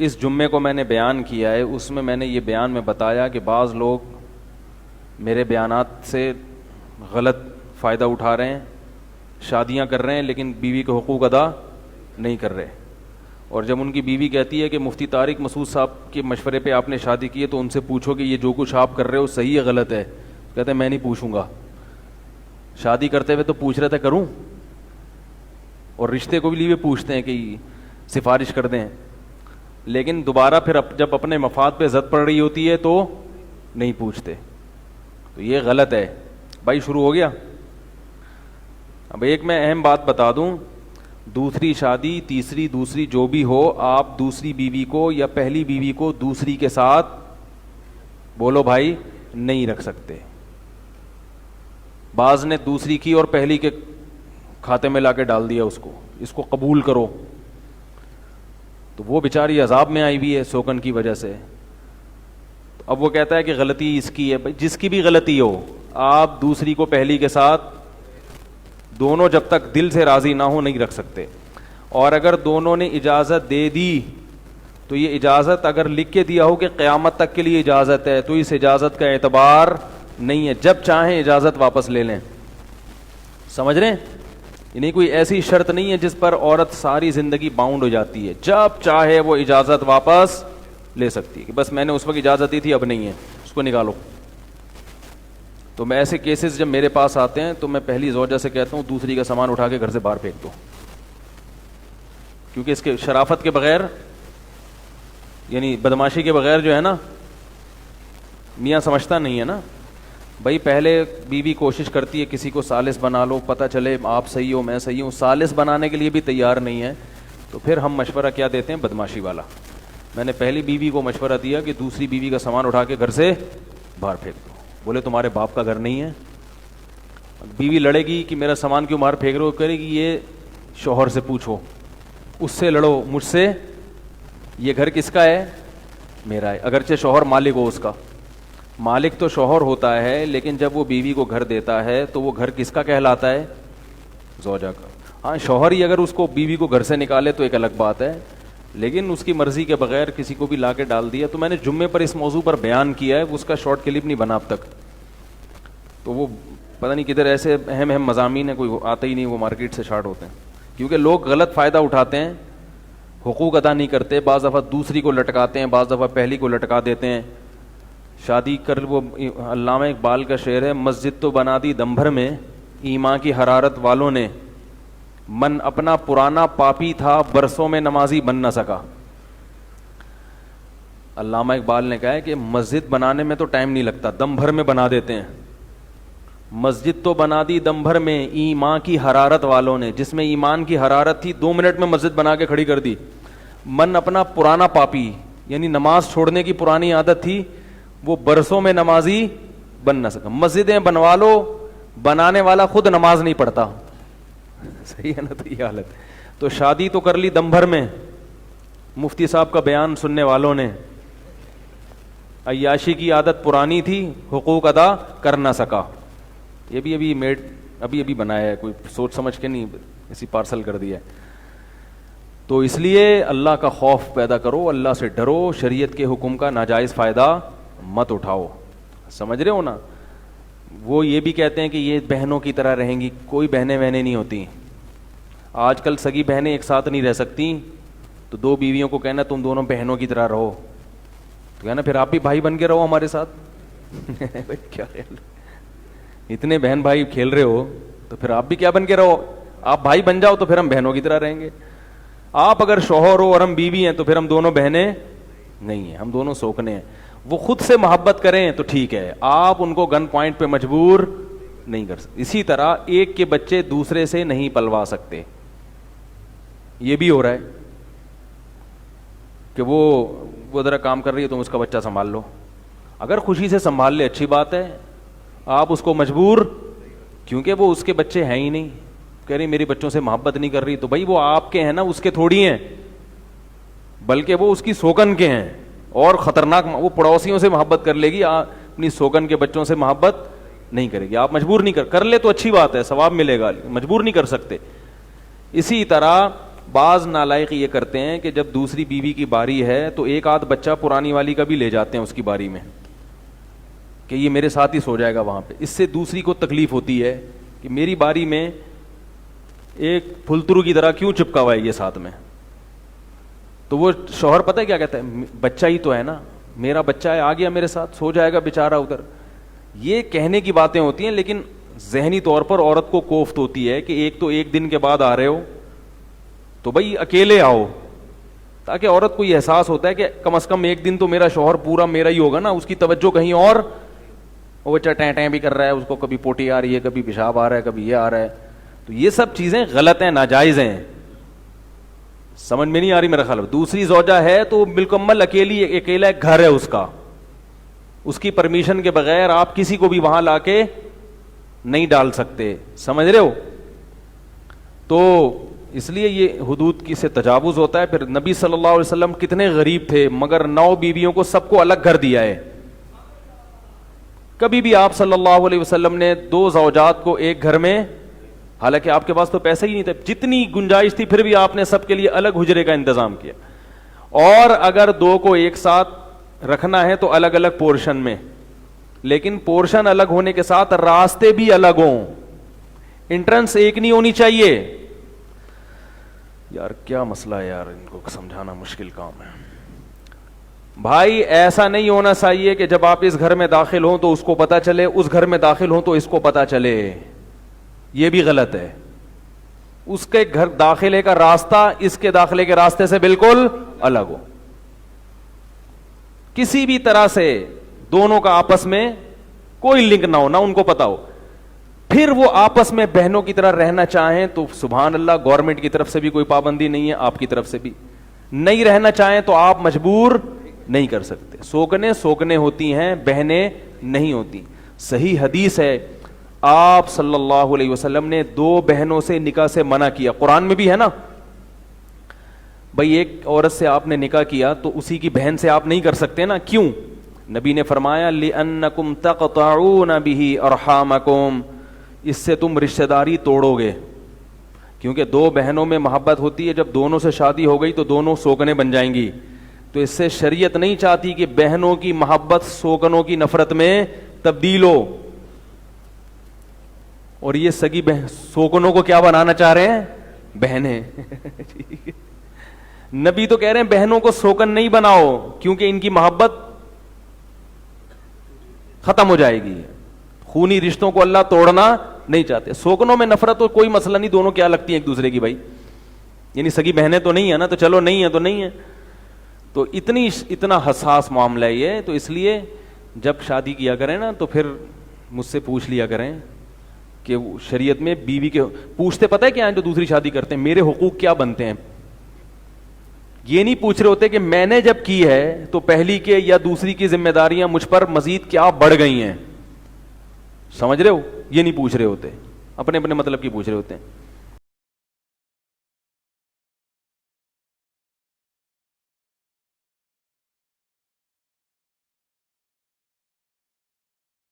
اس جمعے کو میں نے بیان کیا ہے، اس میں نے یہ بیان میں بتایا کہ بعض لوگ میرے بیانات سے غلط فائدہ اٹھا رہے ہیں، شادیاں کر رہے ہیں لیکن بیوی کے حقوق ادا نہیں کر رہے، اور جب ان کی بیوی کہتی ہے کہ مفتی طارق مسعود صاحب کے مشورے پہ آپ نے شادی کی ہے تو ان سے پوچھو کہ یہ جو کچھ آپ کر رہے ہو صحیح ہے غلط ہے، کہتے ہیں میں نہیں پوچھوں گا، شادی کرتے ہوئے تو پوچھ رہے تھے کروں، اور رشتے کو بھی لیے پوچھتے ہیں کہ سفارش کر دیں، لیکن دوبارہ پھر جب اپنے مفاد پہ زد پڑ رہی ہوتی ہے تو نہیں پوچھتے، تو یہ غلط ہے بھائی۔ شروع ہو گیا۔ اب ایک میں اہم بات بتا دوں، دوسری شادی تیسری دوسری جو بھی ہو، آپ دوسری بیوی کو یا پہلی بیوی کو دوسری کے ساتھ بولو بھائی نہیں رکھ سکتے۔ بعض نے دوسری کی اور پہلی کے کھاتے میں لا کے ڈال دیا اس کو قبول کرو، تو وہ بیچاری عذاب میں آئی ہوئی ہے سوکن کی وجہ سے۔ اب وہ کہتا ہے کہ غلطی اس کی ہے، بھائی جس کی بھی غلطی ہو، آپ دوسری کو پہلی کے ساتھ دونوں جب تک دل سے راضی نہ ہو نہیں رکھ سکتے، اور اگر دونوں نے اجازت دے دی تو یہ اجازت اگر لکھ کے دیا ہو کہ قیامت تک کے لیے اجازت ہے تو اس اجازت کا اعتبار نہیں ہے، جب چاہیں اجازت واپس لے لیں، سمجھ رہے ہیں؟ یعنی کوئی ایسی شرط نہیں ہے جس پر عورت ساری زندگی باؤنڈ ہو جاتی ہے، جب چاہے وہ اجازت واپس لے سکتی ہے کہ بس میں نے اس وقت اجازت دی تھی اب نہیں ہے، اس کو نکالو۔ تو میں ایسے کیسز جب میرے پاس آتے ہیں تو میں پہلی زوجہ سے کہتا ہوں دوسری کا سامان اٹھا کے گھر سے باہر پھینک دو، کیونکہ اس کے شرافت کے بغیر یعنی بدماشی کے بغیر جو ہے نا میاں سمجھتا نہیں ہے نا بھائی۔ پہلے بیوی کوشش کرتی ہے کسی کو ثالث بنا لو، پتہ چلے آپ صحیح ہو میں صحیح ہوں، ثالث بنانے کے لیے بھی تیار نہیں ہے تو پھر ہم مشورہ کیا دیتے ہیں؟ بدماشی والا۔ میں نے پہلی بیوی کو مشورہ دیا کہ دوسری بیوی کا سامان اٹھا کے گھر سے باہر پھینک دو، بولے تمہارے باپ کا گھر نہیں ہے؟ بیوی لڑے گی کہ میرا سامان کیوں باہر پھینک رہے ہو، کرے گی یہ شوہر سے پوچھو، اس سے لڑو، مجھ سے یہ گھر کس کا ہے؟ میرا ہے، اگرچہ شوہر مالک ہو، اس کا مالک تو شوہر ہوتا ہے، لیکن جب وہ بیوی کو گھر دیتا ہے تو وہ گھر کس کا کہلاتا ہے؟ زوجہ کا۔ ہاں شوہر ہی اگر اس کو بیوی کو گھر سے نکالے تو ایک الگ بات ہے، لیکن اس کی مرضی کے بغیر کسی کو بھی لا کے ڈال دیا۔ تو میں نے جمعے پر اس موضوع پر بیان کیا ہے، اس کا شارٹ کلپ نہیں بنا اب تک، تو وہ پتہ نہیں کدھر ایسے اہم مضامین ہیں کوئی آتا ہی نہیں، وہ مارکیٹ سے شارٹ ہوتے ہیں، کیونکہ لوگ غلط فائدہ اٹھاتے ہیں، حقوق ادا نہیں کرتے، بعض دفعہ دوسری کو لٹکاتے ہیں، بعض دفعہ پہلی کو لٹکا دیتے ہیں۔ شادی کر، وہ علامہ اقبال کا شعر ہے، مسجد تو بنا دی دم بھر میں ایمان کی حرارت والوں نے، من اپنا پرانا پاپی تھا برسوں میں نمازی بن نہ سکا۔ علامہ اقبال نے کہا ہے کہ مسجد بنانے میں تو ٹائم نہیں لگتا، دم بھر میں بنا دیتے ہیں۔ مسجد تو بنا دی دم بھر میں ایمان کی حرارت والوں نے، جس میں ایمان کی حرارت تھی 2 منٹ میں مسجد بنا کے کھڑی کر دی۔ من اپنا پرانا پاپی، یعنی نماز چھوڑنے کی پرانی عادت تھی، وہ برسوں میں نمازی بن نہ سکا۔ مسجدیں بنوا لو، بنانے والا خود نماز نہیں پڑھتا، صحیح ہے نا؟ تو یہ حالت، تو شادی تو کر لی دم بھر میں، مفتی صاحب کا بیان سننے والوں نے، عیاشی کی عادت پرانی تھی، حقوق ادا کر نہ سکا۔ یہ بھی ابھی بنایا ہے، کوئی سوچ سمجھ کے نہیں، اسی پارسل کر دیا ہے۔ تو اس لیے اللہ کا خوف پیدا کرو، اللہ سے ڈرو، شریعت کے حکم کا ناجائز فائدہ مت اٹھاؤ، سمجھ رہے ہو نا؟ وہ یہ بھی کہتے ہیں کہ یہ بہنوں کی طرح رہیں گی، کوئی بہنیں نہیں ہوتی۔ آج کل سگی بہنیں ایک ساتھ نہیں رہ سکتی، تو 2 بیویوں کو کہنا تم دونوں بہنوں کی طرح رہو، تو کہنا پھر آپ بھی بھائی بن کے رہو ہمارے ساتھ۔ کیا خیال، اتنے بہن بھائی کھیل رہے ہو تو پھر آپ بھی کیا بن کے رہو، آپ بھائی بن جاؤ تو پھر ہم بہنوں کی طرح رہیں گے۔ آپ اگر شوہر ہو اور ہم بیوی ہیں تو پھر ہم دونوں بہنیں نہیں ہیں، ہم دونوں سوکنے ہیں۔ وہ خود سے محبت کریں تو ٹھیک ہے، آپ ان کو گن پوائنٹ پہ مجبور نہیں کر سکتے۔ اسی طرح ایک کے بچے دوسرے سے نہیں پلوا سکتے، یہ بھی ہو رہا ہے کہ وہ ذرا کام کر رہی ہے تم اس کا بچہ سنبھال لو، اگر خوشی سے سنبھال لے اچھی بات ہے، آپ اس کو مجبور، کیونکہ وہ اس کے بچے ہیں ہی نہیں، کہہ رہی میری بچوں سے محبت نہیں کر رہی، تو بھائی وہ آپ کے ہیں نا، اس کے تھوڑی ہیں، بلکہ وہ اس کی سوکن کے ہیں، اور خطرناک، وہ پڑوسیوں سے محبت کر لے گی، اپنی سوکن کے بچوں سے محبت نہیں کرے گی۔ آپ مجبور نہیں کر لے تو اچھی بات ہے، ثواب ملے گا، مجبور نہیں کر سکتے۔ اسی طرح بعض نالائق یہ کرتے ہیں کہ جب دوسری بیوی کی باری ہے تو ایک آدھ بچہ پرانی والی کا بھی لے جاتے ہیں اس کی باری میں کہ یہ میرے ساتھ ہی سو جائے گا وہاں پہ. اس سے دوسری کو تکلیف ہوتی ہے کہ میری باری میں ایک پھلترو کی طرح کیوں چپکا ہوا ہے یہ ساتھ میں. تو وہ شوہر پتہ ہے کیا کہتا ہے, بچہ ہی تو ہے نا, میرا بچہ ہے, آ گیا میرے ساتھ سو جائے گا بیچارہ ادھر. یہ کہنے کی باتیں ہوتی ہیں, لیکن ذہنی طور پر عورت کو کوفت ہوتی ہے کہ ایک تو ایک دن کے بعد آ رہے ہو تو بھائی اکیلے آؤ, تاکہ عورت کو یہ احساس ہوتا ہے کہ کم از کم ایک دن تو میرا شوہر پورا میرا ہی ہوگا نا, اس کی توجہ کہیں اور, وہ بچہ ٹیں ٹیں بھی کر رہا ہے, اس کو کبھی پوٹی آ رہی ہے, کبھی پیشاب آ رہا ہے, کبھی یہ آ رہا ہے. تو یہ سب چیزیں غلط ہیں, ناجائز ہیں, سمجھ میں نہیں آ رہی میرا خیال. دوسری زوجہ ہے تو بالکمل اکیلی, اکیلا ایک گھر ہے اس کا, اس کی پرمیشن کے بغیر آپ کسی کو بھی وہاں لا کے نہیں ڈال سکتے, سمجھ رہے ہو. تو اس لیے یہ حدود کی سے تجاوز ہوتا ہے. پھر نبی صلی اللہ علیہ وسلم کتنے غریب تھے مگر 9 بیویوں کو سب کو الگ گھر دیا ہے. کبھی بھی آپ صلی اللہ علیہ وسلم نے 2 زوجات کو ایک گھر میں, حالانکہ آپ کے پاس تو پیسے ہی نہیں تھے, جتنی گنجائش تھی پھر بھی آپ نے سب کے لیے الگ حجرے کا انتظام کیا. اور اگر 2 کو ایک ساتھ رکھنا ہے تو الگ الگ پورشن میں, لیکن پورشن الگ ہونے کے ساتھ راستے بھی الگ ہوں, انٹرنس ایک نہیں ہونی چاہیے. یار کیا مسئلہ ہے یار, ان کو سمجھانا مشکل کام ہے. بھائی ایسا نہیں ہونا چاہیے کہ جب آپ اس گھر میں داخل ہوں تو اس کو پتا چلے, اس گھر میں داخل ہوں تو اس کو پتا چلے, یہ بھی غلط ہے. اس کے گھر داخلے کا راستہ اس کے داخلے کے راستے سے بالکل الگ ہو, کسی بھی طرح سے دونوں کا آپس میں کوئی لنک نہ ہو, نہ ان کو پتا ہو. پھر وہ آپس میں بہنوں کی طرح رہنا چاہیں تو سبحان اللہ, گورنمنٹ کی طرف سے بھی کوئی پابندی نہیں ہے, آپ کی طرف سے بھی نہیں رہنا چاہیں تو آپ مجبور نہیں کر سکتے. سوکنے ہوتی ہیں, بہنیں نہیں ہوتی. صحیح حدیث ہے, آپ صلی اللہ علیہ وسلم نے 2 بہنوں سے نکاح سے منع کیا, قرآن میں بھی ہے نا. بھئی ایک عورت سے آپ نے نکاح کیا تو اسی کی بہن سے آپ نہیں کر سکتے نا, کیوں؟ نبی نے فرمایا لِأَنَّكُمْ تَقْطَعُونَ بِهِ أَرْحَامَكُمْ, اس سے تم رشتہ داری توڑو گے. کیونکہ 2 بہنوں میں محبت ہوتی ہے, جب دونوں سے شادی ہو گئی تو دونوں سوکنے بن جائیں گی. تو اس سے شریعت نہیں چاہتی کہ بہنوں کی محبت سوکنوں کی نفرت میں تبدیل ہو. اور یہ سگی سوکنوں کو کیا بنانا چاہ رہے ہیں؟ بہنیں. نبی تو کہہ رہے ہیں بہنوں کو سوکن نہیں بناؤ, کیونکہ ان کی محبت ختم ہو جائے گی. خونی رشتوں کو اللہ توڑنا نہیں چاہتے. سوکنوں میں نفرت تو کوئی مسئلہ نہیں, دونوں کیا لگتی ہیں ایک دوسرے کی بھائی, یعنی سگی بہنیں تو نہیں ہے نا, تو چلو نہیں ہے تو نہیں ہے. تو اتنا حساس معاملہ ہے یہ. تو اس لیے جب شادی کیا کریں نا تو پھر مجھ سے پوچھ لیا کریں کہ شریعت میں بیوی کے پوچھتے پتہ ہے کیا ہیں جو دوسری شادی کرتے ہیں, میرے حقوق کیا بنتے ہیں. یہ نہیں پوچھ رہے ہوتے کہ میں نے جب کی ہے تو پہلی کے یا دوسری کی ذمہ داریاں مجھ پر مزید کیا بڑھ گئی ہیں, سمجھ رہے ہو, یہ نہیں پوچھ رہے ہوتے, اپنے اپنے مطلب کی پوچھ رہے ہوتے ہیں.